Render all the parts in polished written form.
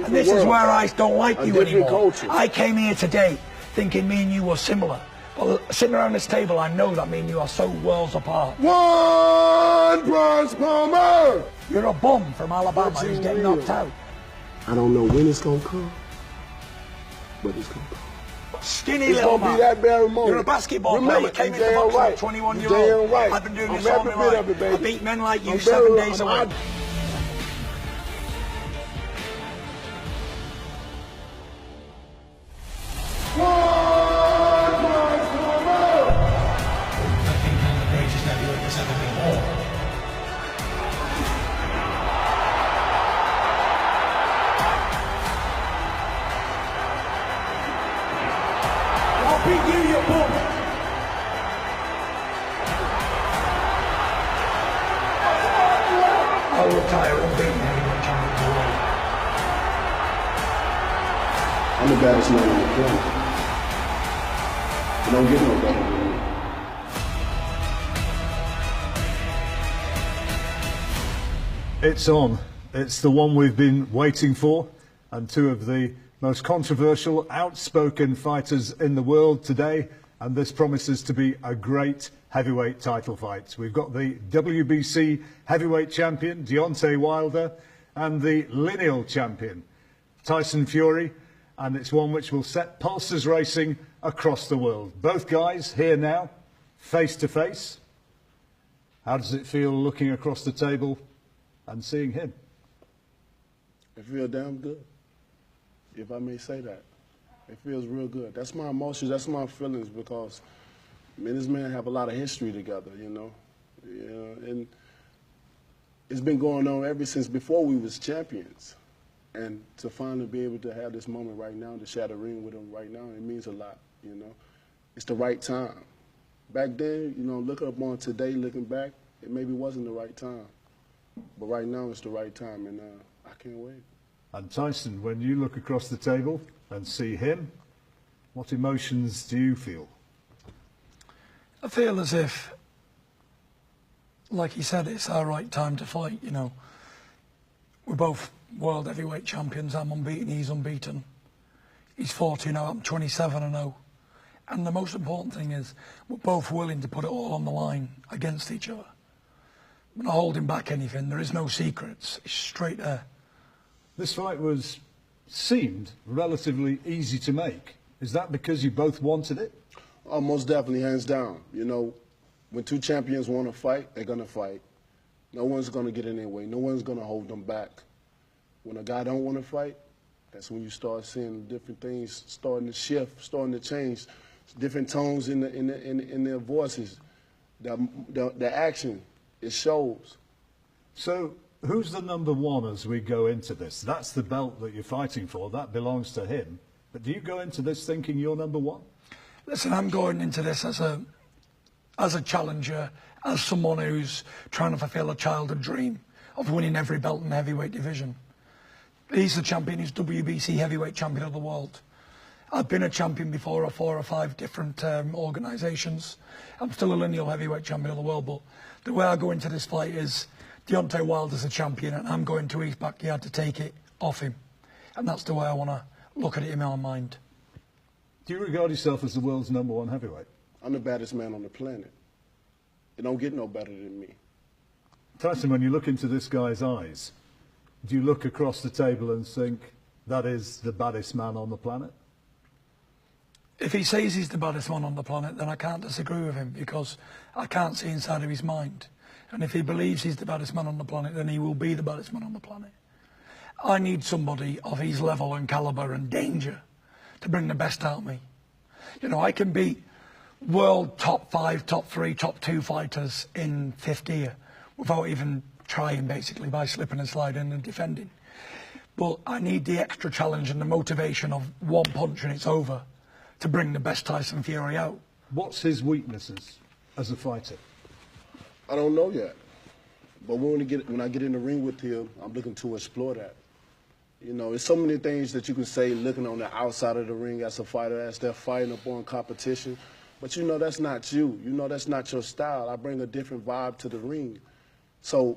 And this is where I don't like you anymore. Culture. I came here today thinking me and you were similar. Well, sitting around this table, I know that me and you are so worlds apart. One Bronze Palmer! You're a bum from Alabama who's getting knocked out. I don't know when it's gonna come, but it's gonna come. Skinny It's little gonna man. be that very moment. You're a basketball player. You came into boxing at 21-year-old. Right. I've been doing I'm this all my every bit of life. it, baby. I beat men like you I'm 7 days I'm away. out. One Bronze Palmer! I think I'm the greatest heavyweight that's ever been born. I'll beat you, you bum. I'll retire unbeaten heavyweight champion of the world. I'm the baddest man on the planet. You don't get no better than me. It's on. It's the one we've been waiting for, and two of the most controversial, outspoken fighters in the world today, and this promises to be a great heavyweight title fight. We've got the WBC heavyweight champion, Deontay Wilder, and the lineal champion, Tyson Fury, and it's one which will set pulses racing across the world. Both guys here now, face to face. How does it feel looking across the table and seeing him? It feels damn good, if I may say that. It feels real good. That's my emotions, that's my feelings, because me and this man have a lot of history together, you know. And it's been going on ever since before we was champions. And to finally be able to have this moment right now, to share the ring with him right now, it means a lot, you know. It's the right time. Back then, you know, looking up on today, looking back, it maybe wasn't the right time. But right now, it's the right time, and I can't wait. And Tyson, when you look across the table and see him, what emotions do you feel? I feel as if, like he said, it's our right time to fight, you know. We're both world heavyweight champions. I'm unbeaten, he's unbeaten. He's 40 now, I'm 27-0. And the most important thing is we're both willing to put it all on the line against each other. We're not holding back anything. There is no secrets. It's straight there. This fight seemed relatively easy to make. Is that because you both wanted it? Oh, most definitely, hands down. You know, when two champions want to fight, they're going to fight. No one's going to get in their way. No one's going to hold them back. When a guy don't want to fight, that's when you start seeing different things starting to shift, starting to change, different tones in their voices. The action, it shows. So who's the number one as we go into this? That's the belt that you're fighting for. That belongs to him. But do you go into this thinking you're number one? Listen, I'm going into this as a challenger, as someone who's trying to fulfill a childhood dream of winning every belt in the heavyweight division. He's the champion, he's WBC heavyweight champion of the world. I've been a champion before of 4 or 5 different organisations. I'm still a lineal heavyweight champion of the world, but the way I go into this fight is Deontay Wilder's a champion and I'm going to his backyard to take it off him. And that's the way I want to look at it in my mind. Do you regard yourself as the world's number one heavyweight? I'm the baddest man on the planet. It don't get no better than me. Tyson, when you look into this guy's eyes, do you look across the table and think that is the baddest man on the planet? If he says he's the baddest man on the planet, then I can't disagree with him because I can't see inside of his mind. And if he believes he's the baddest man on the planet, then he will be the baddest man on the planet. I need somebody of his level and calibre and danger to bring the best out of me. You know, I can beat world top 5, top 3, top 2 fighters in 5th gear without even trying, basically, by slipping and sliding and defending. But I need the extra challenge and the motivation of one punch and it's over to bring the best Tyson Fury out. What's his weaknesses as a fighter? I don't know yet. But when I get in the ring with him, I'm looking to explore that. You know, there's so many things that you can say looking on the outside of the ring as a fighter, as they're fighting up on competition. But you know that's not you. You know that's not your style. I bring a different vibe to the ring. So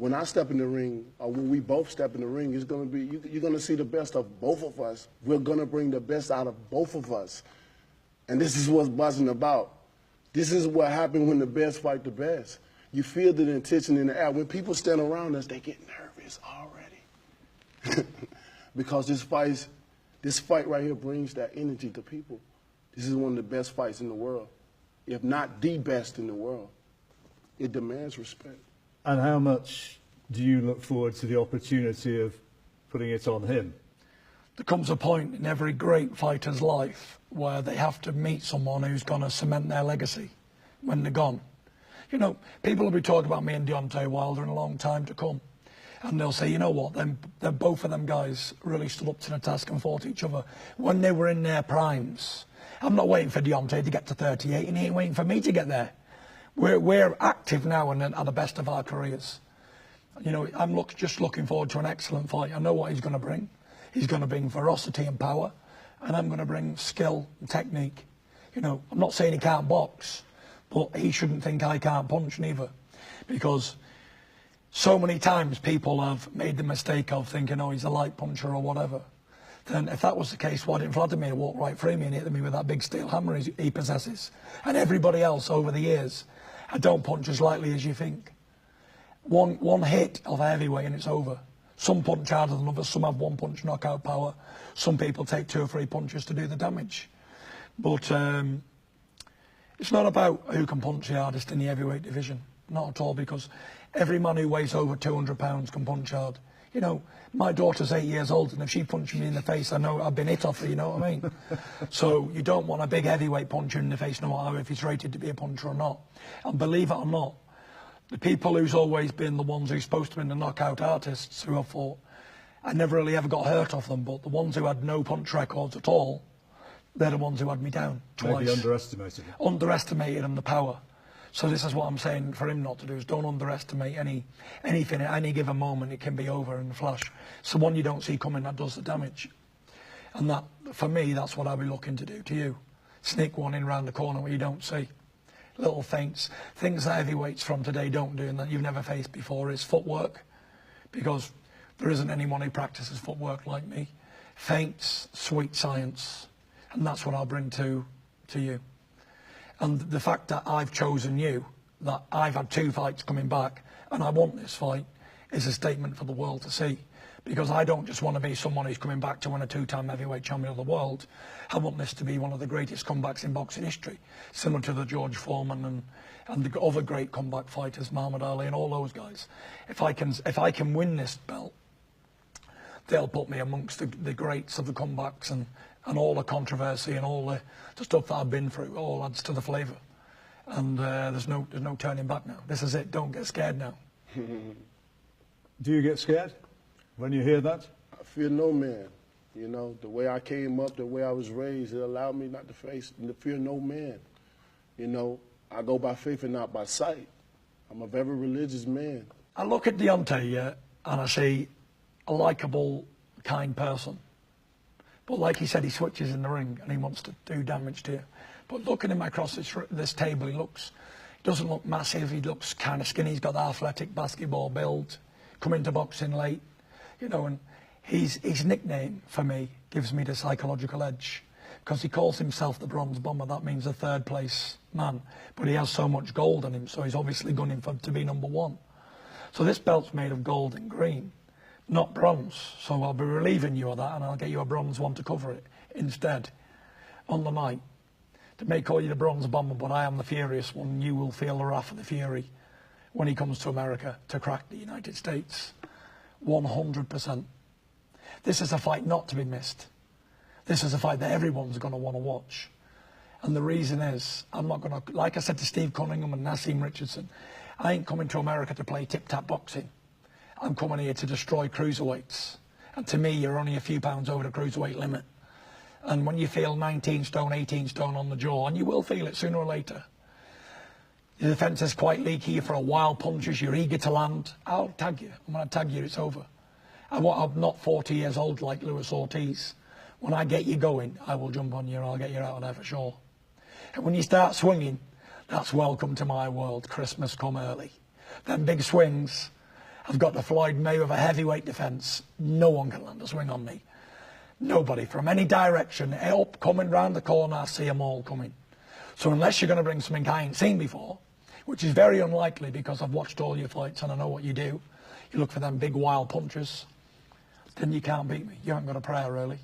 when I step in the ring, or when we both step in the ring, it's going to be, you're going to see the best of both of us. We're going to bring the best out of both of us. And this is what's buzzing about. This is what happens when the best fight the best. You feel the intention in the air. When people stand around us, they get nervous already. Because this fight right here brings that energy to people. This is one of the best fights in the world, if not the best in the world. It demands respect. And how much do you look forward to the opportunity of putting it on him? There comes a point in every great fighter's life where they have to meet someone who's going to cement their legacy when they're gone. You know, people will be talking about me and Deontay Wilder in a long time to come. And they'll say, you know what, then both of them guys really stood up to the task and fought each other when they were in their primes. I'm not waiting for Deontay to get to 38, and he ain't waiting for me to get there. We're active now and at the best of our careers. You know, I'm just looking forward to an excellent fight. I know what he's going to bring. He's going to bring ferocity and power, and I'm going to bring skill and technique. You know, I'm not saying he can't box, but he shouldn't think I can't punch neither, because so many times people have made the mistake of thinking, oh, he's a light puncher or whatever. Then if that was the case, why didn't Vladimir walk right through me and hit me with that big steel hammer he possesses? And everybody else over the years, I don't punch as lightly as you think. One hit of a heavyweight and it's over. Some punch harder than others, some have one punch knockout power. Some people take 2 or 3 punches to do the damage. But it's not about who can punch the hardest in the heavyweight division. Not at all, because every man who weighs over 200 pounds can punch hard. You know, my daughter's 8 years old, and if she punches me in the face, I know I've been hit off her, you know what I mean? So you don't want a big heavyweight puncher in the face, no matter if he's rated to be a puncher or not. And believe it or not, the people who's always been the ones who's supposed to be the knockout artists who have fought, I never really ever got hurt off them, but the ones who had no punch records at all, they're the ones who had me down twice. Maybe underestimated him. Underestimated him, the power. So this is what I'm saying for him not to do, is don't underestimate anything. At any given moment, it can be over in a flash. So one you don't see coming, that does the damage. And that, for me, that's what I'll be looking to do to you. Sneak one in round the corner where you don't see. Little feints. Things that heavyweights from today don't do and that you've never faced before is footwork. Because there isn't anyone who practices footwork like me. Feints, sweet science. And that's what I'll bring to you. And the fact that I've chosen you, that I've had 2 fights coming back, and I want this fight, is a statement for the world to see. Because I don't just want to be someone who's coming back to win a 2-time heavyweight champion of the world. I want this to be one of the greatest comebacks in boxing history, similar to the George Foreman and the other great comeback fighters, Muhammad Ali and all those guys. If I can win this belt, they'll put me amongst the greats of the comebacks, and all the controversy and all the stuff that I've been through all adds to the flavour. And there's no turning back now. This is it. Don't get scared now. Do you get scared when you hear that? I fear no man. You know, the way I came up, the way I was raised, it allowed me not to fear no man. You know, I go by faith and not by sight. I'm a very religious man. I look at Deontay, and I see a likeable, kind person. But like he said, he switches in the ring and he wants to do damage to you. But looking at him across this table, he doesn't look massive. He looks kind of skinny. He's got the athletic basketball build. Come into boxing late, you know, and his nickname for me gives me the psychological edge, because he calls himself the Bronze Bomber. That means the 3rd place man. But he has so much gold on him, so he's obviously gunning to be #1. So this belt's made of gold and green, not bronze. So I'll be relieving you of that, and I'll get you a bronze one to cover it instead on the mic. They may call you the Bronze Bomber, but I am the Furious One, and you will feel the wrath of the Fury when he comes to America to crack the United States. 100%. This is a fight not to be missed. This is a fight that everyone's going to want to watch. And the reason is, I'm not going to, like I said to Steve Cunningham and Nassim Richardson, I ain't coming to America to play tip-tap boxing. I'm coming here to destroy cruiserweights. And to me, you're only a few pounds over the cruiserweight limit. And when you feel 19 stone, 18 stone on the jaw, and you will feel it sooner or later, the defence is quite leaky, you're for a while punches, you're eager to land, I'll tag you. And when I tag you, it's over. I'm not 40 years old like Luis Ortiz. When I get you going, I will jump on you and I'll get you out of there for sure. And when you start swinging, that's welcome to my world. Christmas come early. Them big swings, I've got the Floyd Mayweather heavyweight defence. No one can land a swing on me. Nobody from any direction, up, coming round the corner, I see them all coming. So unless you're going to bring something I ain't seen before, which is very unlikely because I've watched all your fights and I know what you do, you look for them big wild punches, then you can't beat me. You haven't got a prayer, really.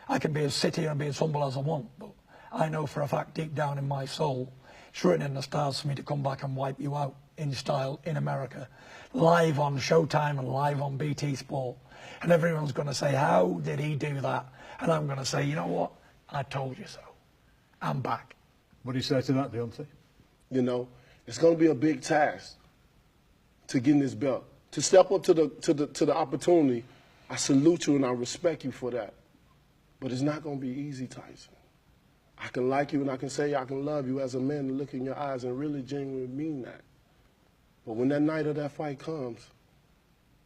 I can be as city and be as humble as I want, but I know for a fact deep down in my soul, it's written in the stars for me to come back and wipe you out in style in America, live on Showtime and live on BT Sport. And everyone's going to say, how did he do that? And I'm going to say, you know what? I told you so. I'm back. What do you say to that, Deontay? You know, it's going to be a big task to get in this belt. To step up to the opportunity, I salute you and I respect you for that. But it's not going to be easy, Tyson. I can like you and I can say I can love you as a man and look in your eyes and really genuinely mean that. But when that night of that fight comes,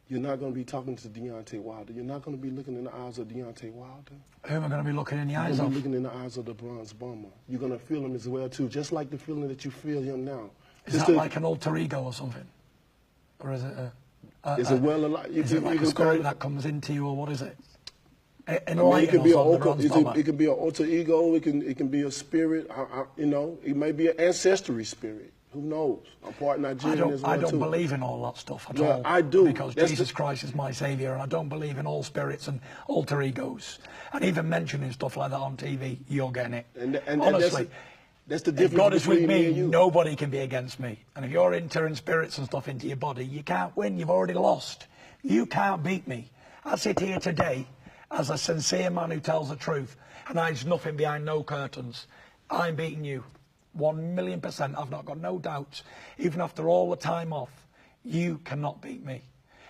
you're not going to be talking to Deontay Wilder. You're not going to be looking in the eyes of Deontay Wilder. Who am I going to be looking in the eyes You're of? going to be looking in the eyes of the bronze bomber. You're going to feel him as well, too, just like the feeling that you feel him now. Is that like an alter ego or something? Or is it is it well alive? Is it like a spirit that comes into you, or what is it? I mean, it could be it can be an alter ego. It can be a spirit. You know, it may be an ancestry spirit. Who knows? I'm part Nigerian as well, I don't too. believe in all that stuff at Well, all. I do. Because Jesus Christ is my saviour, and I don't believe in all spirits and alter egos. And even mentioning stuff like that on TV, you're getting it. And honestly, that's the if difference God is with between me and me, you. nobody can be against me. And if you're entering spirits and stuff into your body, you can't win. You've already lost. You can't beat me. I sit here today as a sincere man who tells the truth and hides nothing behind no curtains. I'm beating you. 1,000,000%. I've not got no doubts. Even after all the time off, you cannot beat me.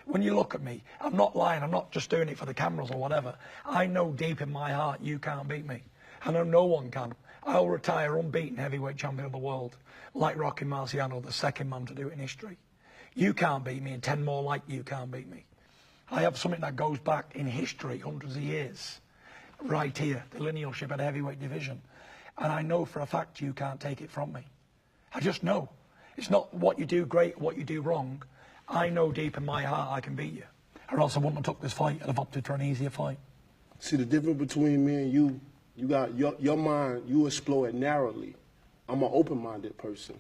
When you look at me, I'm not lying. I'm not just doing it for the cameras or whatever. I know deep in my heart you can't beat me. I know no one can. I'll retire unbeaten heavyweight champion of the world, like Rocky Marciano, the second man to do it in history. You can't beat me, and 10 more like you can't beat me. I have something that goes back in history, hundreds of years, right here, the linealship at the heavyweight division. And I know for a fact you can't take it from me. I just know. It's not what you do great, what you do wrong. I know deep in my heart I can beat you. Or else I wouldn't have took this fight. I'd have opted for an easier fight. See, the difference between me and you got your mind, you explore it narrowly. I'm an open-minded person.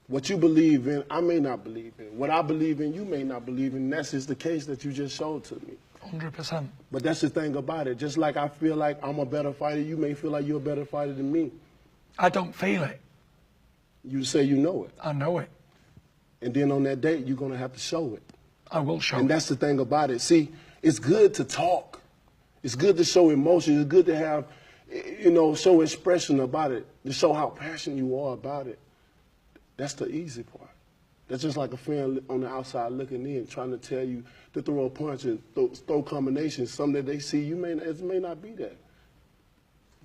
What you believe in, I may not believe in. What I believe in, you may not believe in. That's just the case that you just showed to me. 100%. But that's the thing about it. Just like I feel like I'm a better fighter, you may feel like you're a better fighter than me. I don't feel it. You say you know it. I know it. And then on that date, you're going to have to show it. I will show And it. that's the thing about it. See, it's good to talk. It's good to show emotion. It's good to have, you know, show expression about it, to show how passionate you are about it. That's the easy part. That's just like a friend on the outside looking in, trying to tell you to throw a punch and throw combinations. Something that they see, it may not be that.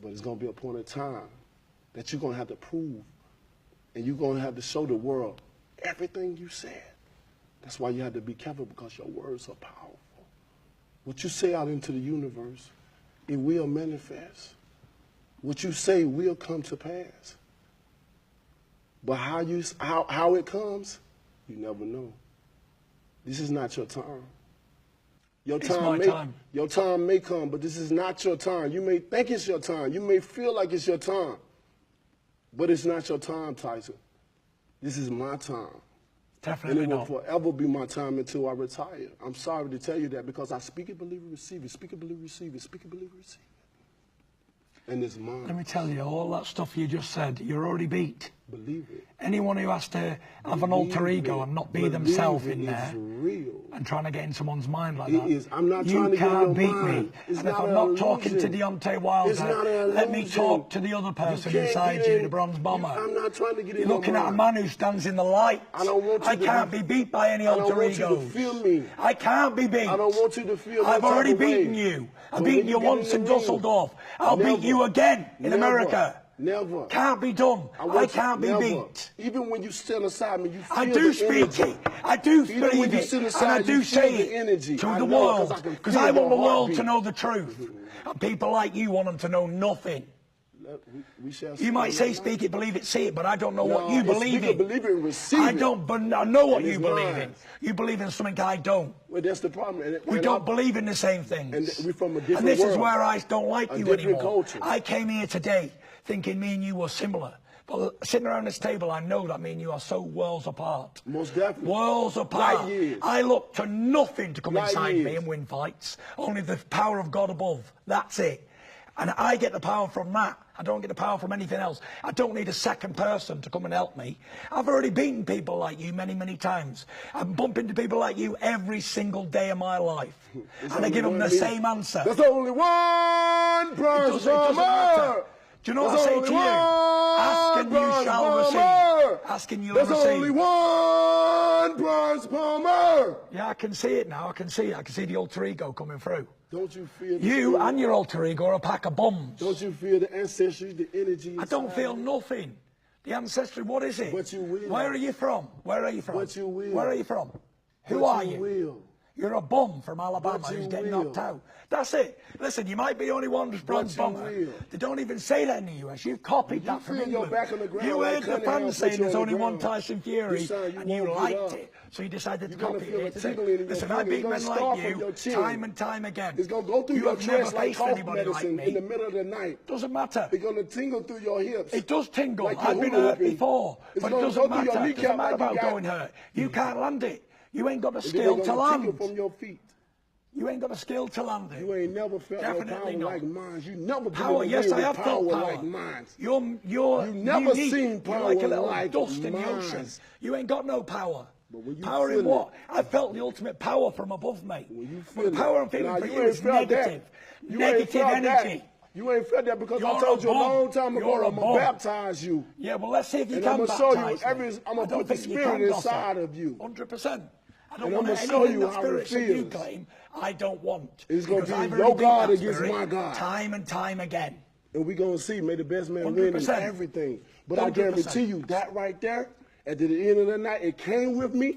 But it's going to be a point of time that you're going to have to prove, and you're going to have to show the world everything you said. That's why you have to be careful, because your words are powerful. What you say out into the universe, it will manifest. What you say will come to pass. But how it comes, you never know. This is not your time. Your time may come, but this is not your time. You may think it's your time. You may feel like it's your time. But it's not your time, Tyson. This is my time. Definitely and it will not. forever be my time until I retire. I'm sorry to tell you that, because I speak it, believe it, receive it. Speak it, believe it, receive it. Speak it, believe it, receive it. And it's mine. Let me tell you, all that stuff you just said, you're already beat. Believe it. Anyone who has to have an alter ego and not be themselves in there real. and trying to get in someone's mind like It that, is. I'm not you trying to get in can't your beat mind. me. It's And if not I'm an not talking to illusion. Deontay It's Wilder, not an let me illusion. talk to the other person You can't inside get you, in. the bronze bomber. I'm not trying to get in You're your looking at a mind. man who stands in the light. I don't want you I to can't be beat by any I don't alter want you to egos. feel me. I can't be beat. I don't want you to feel I've that already type of way. beaten you. I've So beaten when you get once the in ring, Dusseldorf. I'll never, beat you again in never, America. Never. Can't be done. I can't be never. beat. Even when you stand aside me, you feel I do the speak energy. it. I do Even when believe you it. sit And aside, I you do feel say the it energy. to I the know, world. 'cause I can Because feel I want your the world heartbeat. to know the truth. And people like you want them to know nothing. We shall. You might say, speak it, believe it, see it, but I don't know what you believe in. Believe it and receive I it. don't, but I know what And you it's believe mine. in. You believe in something I don't. Well, that's the problem. We don't believe in the same things. And we're from a different And this is world. where I don't like A you different anymore. culture. I came here today thinking me and you were similar. But sitting around this table, I know that me and you are so worlds apart. Most definitely. Worlds apart. Light years. I look to nothing to come Light inside me years. and win fights. Only the power of God above. That's it. And I get the power from that. I don't get the power from anything else. I don't need a second person to come and help me. I've already beaten people like you many, many times. I'm bumping into people like you every single day of my life. And I give them the same answer. There's only one person. It doesn't matter. Do you know what I say to you? Ask and you shall receive. Ask and you'll receive. There's only one Bronze Palmer. Yeah, I can see it now. I can see it. I can see the alter ego coming through. Don't you feel the You spirit? and your alter ego are a pack of bums. Don't you feel the ancestry, the energy? I don't inside feel you? nothing. The ancestry, what is it? But you will. Where are you from? Where are you from? But you will. Where are you from? Who But are you you? will. You're a bum from Alabama But you who's getting will. knocked out. That's it. Listen, you might be only one bronze you bomber. will. They don't even say that in the US. You've copied that from feel your England. back on the ground You like heard the Cunningham fans put saying you there's on only the one ground. Tyson Fury, You sound you and you won't get liked up. it. So you decided to You're gonna copy feel it. a tingling in your Listen, finger. I've beaten It's men gonna like start from your you chin. time and time again. It's going to go through You your have never chest like faced cough anybody medicine like in the me. middle of the night. Doesn't matter. It's going to tingle through your hips. It does tingle. Like I've you're been hula hurt hooping. before, It's but it gonna doesn't go through your matter. It kneecap doesn't matter like you about got- going hurt. You can't land it. You ain't got the And then skill they're to gonna tingle land. from your feet. You ain't got the skill to land it. You ain't never felt no Definitely power not. like mine. You never been Power, in the yes, ring I with have felt power. like mine. You're You never unique. seen You're power like a little like dust in the mine. ocean. You ain't got no power. But when you Power in feel what? it- I felt the ultimate power from above, mate. When you But feel the power it- I'm feeling Nah, for you you ain't is felt that. negative. You Negative ain't felt energy. that. You ain't felt that because I You're told a you a bum. long time You're ago a I'm going bum. to baptize you. Yeah, well, let's see if you And can I'm gonna show you baptize me. I'm gonna I don't put the think you spirit can, gossip. inside of you. 100%. I don't And want I'm gonna anything show you that how it spirit that you feels. claim. I don't want. It's gonna Because be I've your already beat God that against spirit my God. time and time again. And we're going to see, may the best man win in 100%. everything. But I 100%. guarantee you, that right there, at the end of the night, it came with me,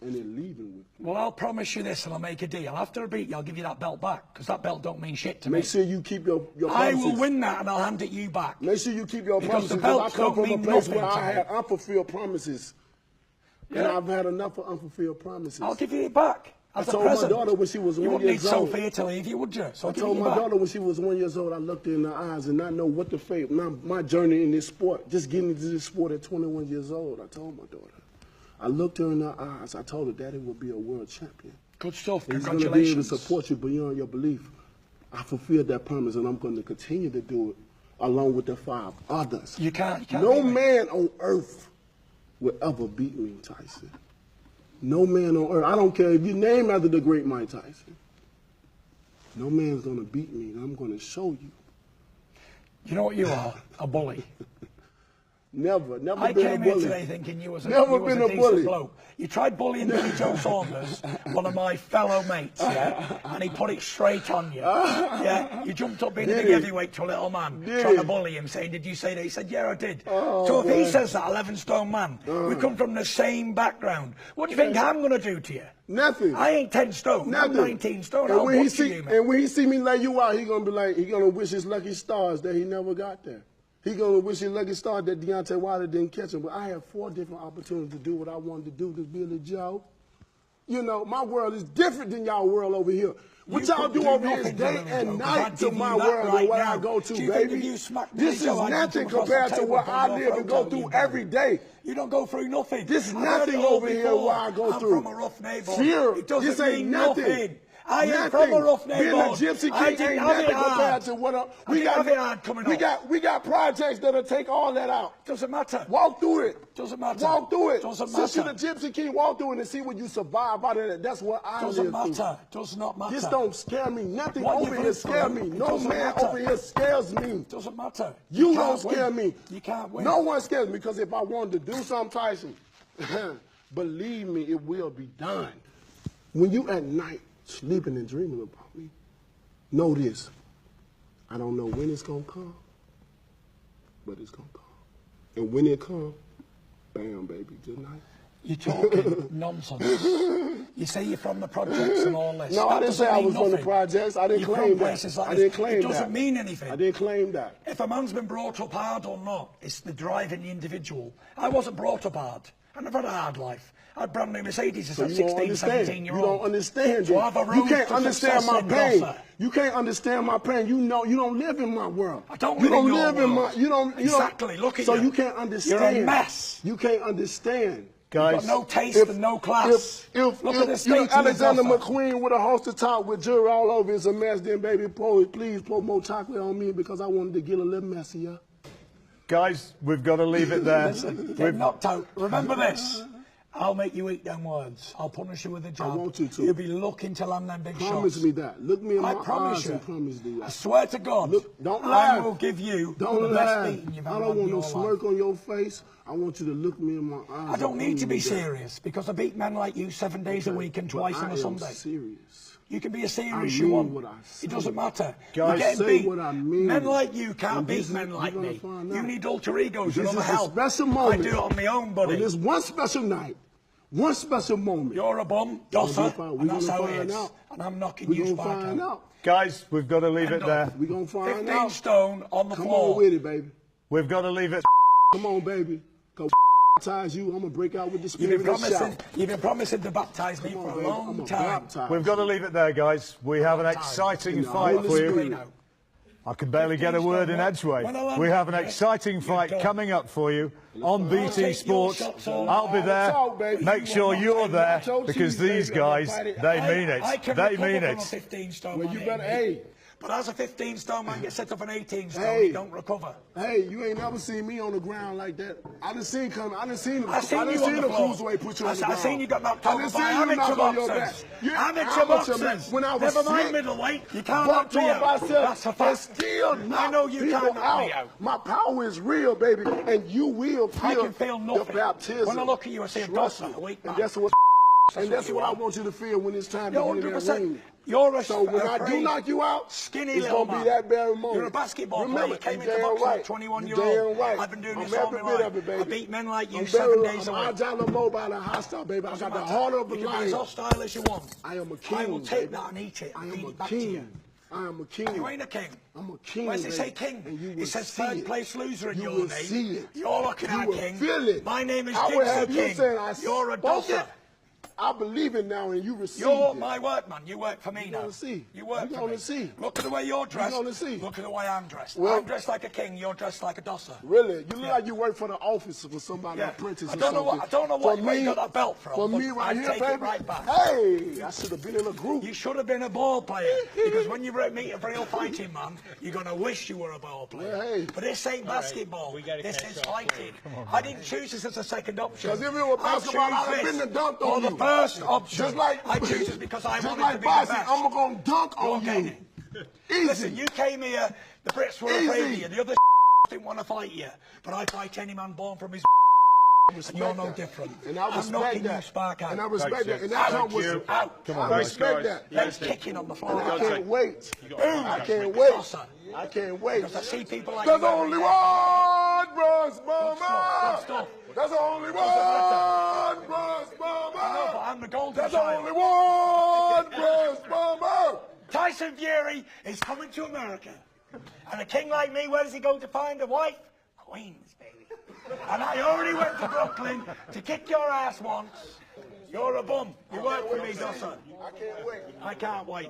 and it leaving with me. Well, I'll promise you this, and I'll make a deal. After I beat you, I'll give you that belt back, because that belt don't mean shit to me. Make sure you keep your I promises. will win that, and I'll hand it you back. Make sure you keep your Because the promises, because I belts come don't from a mean place where nothing I to had me. unfulfilled promises. And Yeah. I've had enough of unfulfilled promises. I'll give you it back. As I a told my present. daughter when she was you 1 wouldn't need years old. Sophia to leave you, would you? So I I'll give told you my back. daughter when she was 1 year old, I looked her in her eyes and not know what to face. My journey in this sport, just getting into this sport at 21 years old, I told my daughter. I looked her in her eyes. I told her Daddy will be a world champion. Good stuff. He's going to be able to Congratulations. support you beyond your belief. I fulfilled that promise, and I'm going to continue to do it along with the 5 others. You can't No beat me. man on earth will ever beat me, Tyson. No man on earth. I don't care if you name after the great Mike Tyson. No man's going to beat me, and I'm going to show you. You know what you are? A bully. Never I been a came here bully. today thinking you was a, Never you was been a a decent bully. bloke. You tried bullying Billy Joe Saunders, one of my fellow mates, yeah, and he put it straight on you. Yeah, you jumped up being a Did big he? heavyweight to a little man, Did trying to he? bully him, saying, "Did you say that?" He said, "Yeah, I did." Oh, so if he boy. says that, 11-stone man, we come from the same background. What do you think I'm going to do to you? Nothing. I ain't 10 stone. Nothing. I'm 19 stone. And I'll when he butcher see you, man. and when he see me lay you out, he gonna be like, he gonna wish his lucky stars that he never got there. He gonna wish his lucky stars that Deontay Wilder didn't catch him. But I had 4 different opportunities to do what I wanted to do to Billy Joe. You know, my world is different than y'all world over here. What You y'all couldn't do do over here is nothing to day Billy and Joe, 'cause night I'd to give my you that world right and where now. I go to, Do you think baby. if you smacked Billy This is Joe, I'd nothing jump across the compared to table what for I your live throat and go out, through you every day. You don't go through nothing. This is I've heard nothing it all over here before. where I go I'm through. from a rough neighborhood. Fear. It doesn't This ain't mean nothing. nothing. I ain't Nothing. from a rough Being a neighborhood. gypsy I king didn't ain't have it nothing compared hard. to what I didn't have it hard coming up. we got projects that'll take all that out. Doesn't matter. Walk through it. Doesn't matter. Walk through it. Doesn't Since you're the matter. gypsy king, walk through it and see what you survive out of that. That's what I Doesn't live through. matter. Does not matter. This don't scare me. Nothing What over you've here lived scare through, me. it No doesn't man matter. over here scares me. Doesn't matter. You can't don't scare win. me. You can't win. No one scares me because if I wanted to do something, Tyson, believe me, it will be done. When you at night sleeping and dreaming about me, know this. I don't know when it's going to come, but it's going to come. And when it comes, bam, baby, good night. You're talking nonsense. You say you're from the projects and all this. No, That I didn't say doesn't I mean was from the nothing. projects. I didn't You're claim from that. places like I this. didn't claim It that. doesn't mean anything. I didn't claim that. If a man's been brought up hard or not, it's the drive in the individual. I wasn't brought up hard. I never had a hard life. I had brand new Mercedes as So a you don't 16, understand. 17-year-old. You don't understand. So I have a road You can't to understand success my in pain. Dossa. You can't understand my pain. You know, you don't live in my world. I don't you live in don't your live in world. my. You don't. Exactly. Look at so you. So you can't understand. You're a mess. You can't understand. Guys, You've got no taste and no class. If Look at the state you're of Alexander Dossa. McQueen with a holster top with jewelry all over, it's a mess. Then, baby, please pour more chocolate on me because I wanted to get a little messier. guys, we've got to leave it there. Listen, get knocked out. Remember this. I'll make you eat them words. I'll punish you with a jab. I want you to. You'll be looking to land them big Promise shots. me that. Look me in I my promise eyes you. and promise me that. I swear to God, Look, don't I laugh. will give you Don't the laugh. best beating you've I ever don't had in want no your smirk life. on your face. I want you to look me in my eyes. I don't and need to be promise me that. serious because I beat men like you 7 days a week and But twice I on a am Sunday. serious. You can be as serious I you mean want. what I say. It doesn't matter. Guys, You're getting say beat. what I mean. Men like you can't And beat this is- men like you're gonna me. find You out. need alter egos. This You're is a hell. special moment. I do it on my own, buddy. On this one special night, one special moment. You're a bum, We're gonna Dossa, find- and we're that's gonna how it find is. out. And I'm knocking We're you going to spark find out. out. Guys, we've got to leave it there. We're going to find 15 out. stone on the Come floor. on with it, baby. We've got to leave it. Come on, baby. Go baptize you. I'm going to break out with the You've spirit been and promising, shout. you've been promising to baptize me Come for on, a baby. I'm long gonna time. baptize We've got to leave it there, guys. We have an exciting In the fight Holy for you. Spirit. I can barely get a word in Edgeway. We have an exciting fight coming up for you on BT Sports. I'll be there. Make sure you're there because these guys, they mean it. They mean it. 15 stone Well, man, you better, ain't hey. me. But as a 15 stone man gets set up an 18 stone, Hey. he don't recover. Hey, you ain't never seen me on the ground like that. I done seen coming. I done seen I seen you on the the floor. cruiserweight put you on the I ground. seen you got knocked I out done by seen you amateur knock on your back. boxers. You- Amateur boxers. When I was Never mind sick, middleweight. You can't buck knock me tore out. myself That's a and fact. still knock I know you people can't knock me out. My power is real, baby, and you will feel I can feel the nothing. baptism. When I look at you, I see a Trust Dossa, me. a weak man. And that's what. And that's what what you I are. want you to feel when it's time You're to get in that 100%. ring. You're a So when I do afraid, knock you out, skinny it's little gonna man. be that very moment. You're a basketball Remember, player. You came you're into damn boxing right. at 21 You're year old. damn right. I've been doing I'm this all every my bit life. of it, baby. I beat men like you I'm 7 days a I'm week. agile and mobile and hostile, baby. I got the heart of a You can be as lion. hostile as you want. I am a king. I will take baby. that and eat it I and feed am it a back to you. king. I am a king. You ain't a king. I'm a king. Where's it say baby. king? And you It will says see third it. place loser in You your will name. see it. You're looking You at will king. feel it. My name is I will have Gibson you King. saying I You're a spoke Dossa. it. I believe it now, and you receive You're it. my workman. You work for me You're now. gonna see. You work You're for me. gonna see. Look at the way you're dressed. gonna see. Look at the way I'm dressed. Well- I'm dressed like a king. You're dressed like a Dossa. Really, you look like you work for the office for somebody, Yeah. apprentice I or don't know something. what- I don't know what- For where you me- got that belt from, For but me, right I'd here, take it baby. right back. Hey, I should have been in a group. You should have been a ball player because when you meet a real fighting man, you're going to wish you were a ball player. Well, hey. But this ain't basketball. This is fighting. I didn't choose this as a second option. 'Cause if it were I basketball, choose I'd have this been the dunk for on the you. first option. Just like I choose this because I just wanted like to be boxing, the best. I'm gonna dunk You're on getting you. it. Easy. Listen, you came here, the Brits were Easy. afraid of you. The other didn't want to fight you. But I fight any man born from his and you're no that. different. And I I'm respect knocking that. you spark out. And I respect Thanks, that. And Jeff. that Thank comes with you. Out. Come on, I guys. respect that. Legs kicking on the floor. I can't wait. Boom. I can't wait. Dossa. I can't wait. Because I see people like There's you every only day. one Bruce Good Bomber. stuff. There's only one Bruce No, Bomber. but I'm the golden There's child. only one Bruce Bomber. Tyson Fury is coming to America. And a king like me, where does he go to find a wife? Queens, baby. And I already went to Brooklyn to kick your ass once. You're a bum. You work for me, Dossa. I can't wait. I can't wait.